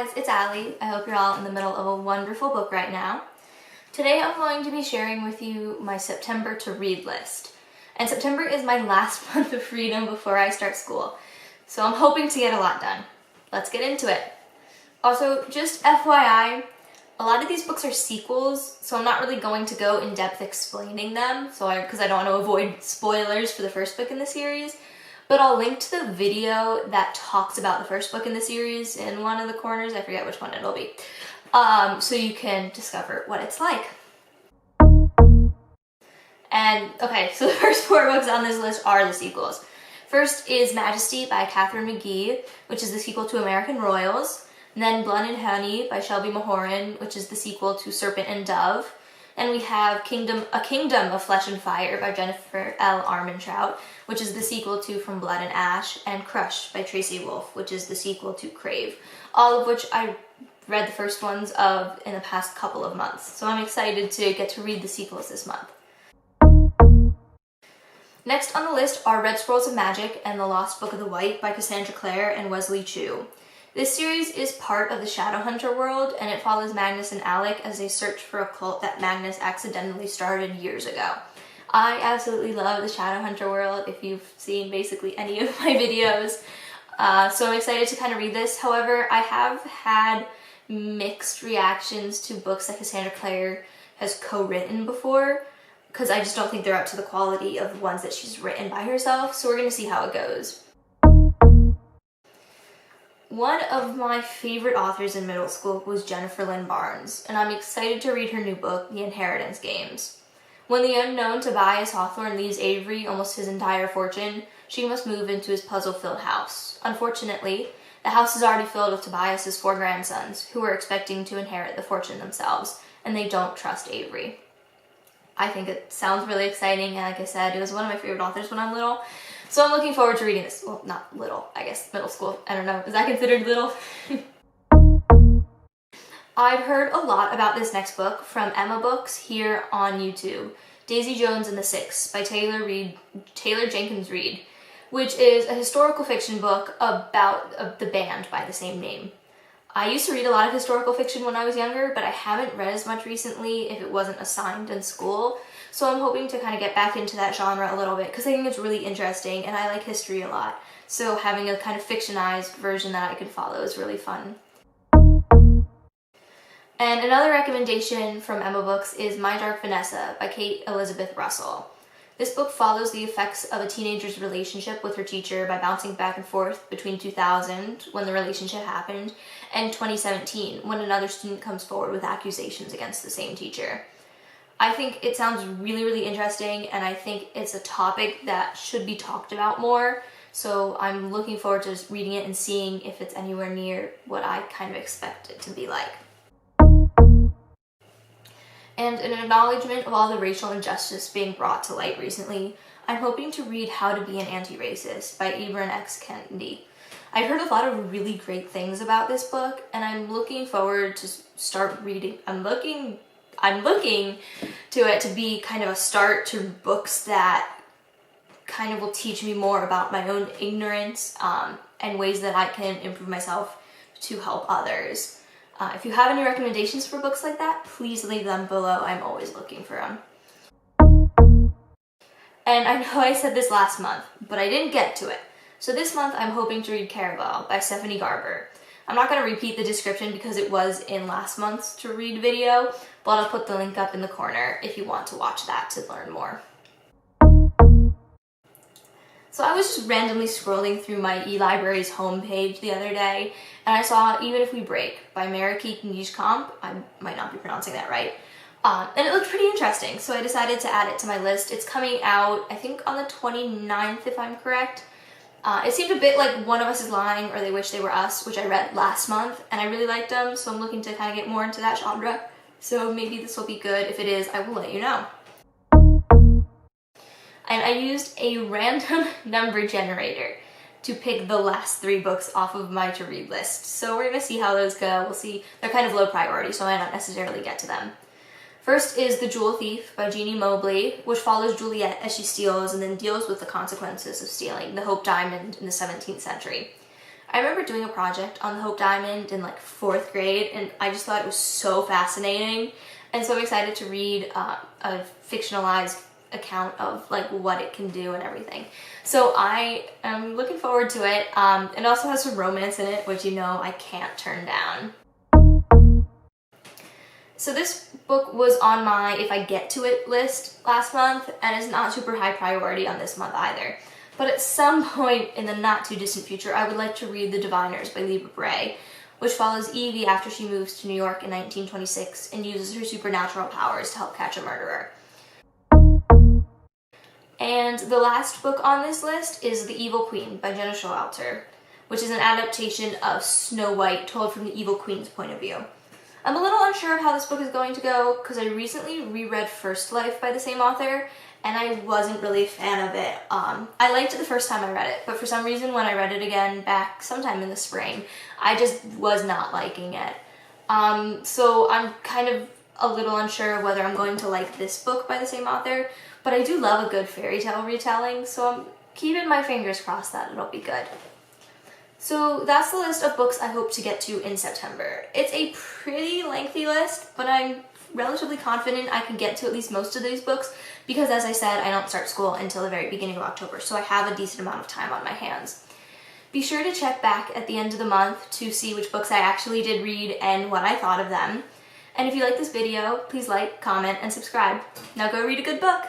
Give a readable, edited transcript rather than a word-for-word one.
guys, it's Allie. I hope you're all in the middle of a wonderful book right now. Today I'm going to be sharing with you my September to read list. And September is my last month of freedom before I start school. So I'm hoping to get a lot done. Let's get into it. Also, just FYI, a lot of these books are sequels, so I'm not really going to go in depth explaining them, because I don't want to avoid spoilers for the first book in the series. But I'll link to the video that talks about the first book in the series in one of the corners. I forget which one it'll be. So you can discover what it's like. And okay, so the first 4 books on this list are the sequels. First is Majesty by Catherine McGee, which is the sequel to American Royals. And then Blood and Honey by Shelby Mahoran, which is the sequel to Serpent and Dove. And we have A Kingdom of Flesh and Fire by Jennifer L. Armentrout, which is the sequel to From Blood and Ash, and Crush by Tracy Wolff, which is the sequel to Crave, all of which I read the first ones of in the past couple of months. So I'm excited to get to read the sequels this month. Next on the list are Red Scrolls of Magic and The Lost Book of the White by Cassandra Clare and Wesley Chu. This series is part of the Shadowhunter world, and it follows Magnus and Alec as they search for a cult that Magnus accidentally started years ago. I absolutely love the Shadowhunter world, if you've seen basically any of my videos, so I'm excited to kind of read this. However, I have had mixed reactions to books that Cassandra Clare has co-written before, because I just don't think they're up to the quality of the ones that she's written by herself, so we're going to see how it goes. One of my favorite authors in middle school was Jennifer Lynn Barnes, and I'm excited to read her new book, The Inheritance Games. When the unknown Tobias Hawthorne leaves Avery almost his entire fortune, she must move into his puzzle-filled house. Unfortunately, the house is already filled with Tobias's 4 grandsons, who are expecting to inherit the fortune themselves, and they don't trust Avery. I think it sounds really exciting, and like I said, it was one of my favorite authors when I'm little. So I'm looking forward to reading this. Well, not little, I guess, middle school. I don't know, is that considered little? I've heard a lot about this next book from Emma Books here on YouTube, Daisy Jones and the Six by Taylor Jenkins Reid, which is a historical fiction book about the band by the same name. I used to read a lot of historical fiction when I was younger, but I haven't read as much recently if it wasn't assigned in school. So I'm hoping to kind of get back into that genre a little bit because I think it's really interesting and I like history a lot. So having a kind of fictionized version that I can follow is really fun. And another recommendation from Emma Books is My Dark Vanessa by Kate Elizabeth Russell. This book follows the effects of a teenager's relationship with her teacher by bouncing back and forth between 2000, when the relationship happened, and 2017, when another student comes forward with accusations against the same teacher. I think it sounds really, really interesting, and I think it's a topic that should be talked about more, so I'm looking forward to just reading it and seeing if it's anywhere near what I kind of expect it to be like. And in acknowledgement of all the racial injustice being brought to light recently, I'm hoping to read How to Be an Antiracist by Ibram X. Kendi. I've heard a lot of really great things about this book, and I'm looking forward to start reading. I'm looking to it to be kind of a start to books that kind of will teach me more about my own ignorance and ways that I can improve myself to help others. If you have any recommendations for books like that, please leave them below. I'm always looking for them. And I know I said this last month, but I didn't get to it. So this month I'm hoping to read Caravel by Stephanie Garber. I'm not going to repeat the description because it was in last month's to read video, but I'll put the link up in the corner if you want to watch that to learn more. So I was just randomly scrolling through my eLibrary's homepage the other day, and I saw Even If We Break by Mariki Nijkamp. I might not be pronouncing that right. And it looked pretty interesting, so I decided to add it to my list. It's coming out, I think, on the 29th, if I'm correct. It seemed a bit like One of Us Is Lying or They Wish They Were Us, which I read last month, and I really liked them, so I'm looking to kind of get more into that genre. So maybe this will be good. If it is, I will let you know. And I used a random number generator to pick the last 3 books off of my to-read list. So we're gonna see how those go. We'll see. They're kind of low priority, so I might not necessarily get to them. First is The Jewel Thief by Jeannie Mobley, which follows Juliet as she steals and then deals with the consequences of stealing the Hope Diamond in the 17th century. I remember doing a project on the Hope Diamond in like 4th grade, and I just thought it was so fascinating, and so excited to read a fictionalized account of like what it can do and everything. So I am looking forward to it. It also has some romance in it, which you know I can't turn down. So this book was on my if I get to it list last month, and is not super high priority on this month either. But at some point in the not too distant future, I would like to read The Diviners by Libra Bray, which follows Evie after she moves to New York in 1926 and uses her supernatural powers to help catch a murderer. And the last book on this list is The Evil Queen by Jenna Showalter, which is an adaptation of Snow White told from the Evil Queen's point of view. I'm a little unsure of how this book is going to go because I recently reread First Life by the same author, and I wasn't really a fan of it. I liked it the first time I read it, but for some reason when I read it again back sometime in the spring, I just was not liking it. So I'm kind of a little unsure of whether I'm going to like this book by the same author, but I do love a good fairy tale retelling, so I'm keeping my fingers crossed that it'll be good. So that's the list of books I hope to get to in September. It's a pretty lengthy list, but I'm relatively confident I can get to at least most of these books because, as I said, I don't start school until the very beginning of October, so I have a decent amount of time on my hands. Be sure to check back at the end of the month to see which books I actually did read and what I thought of them. And if you like this video, please like, comment, and subscribe. Now go read a good book!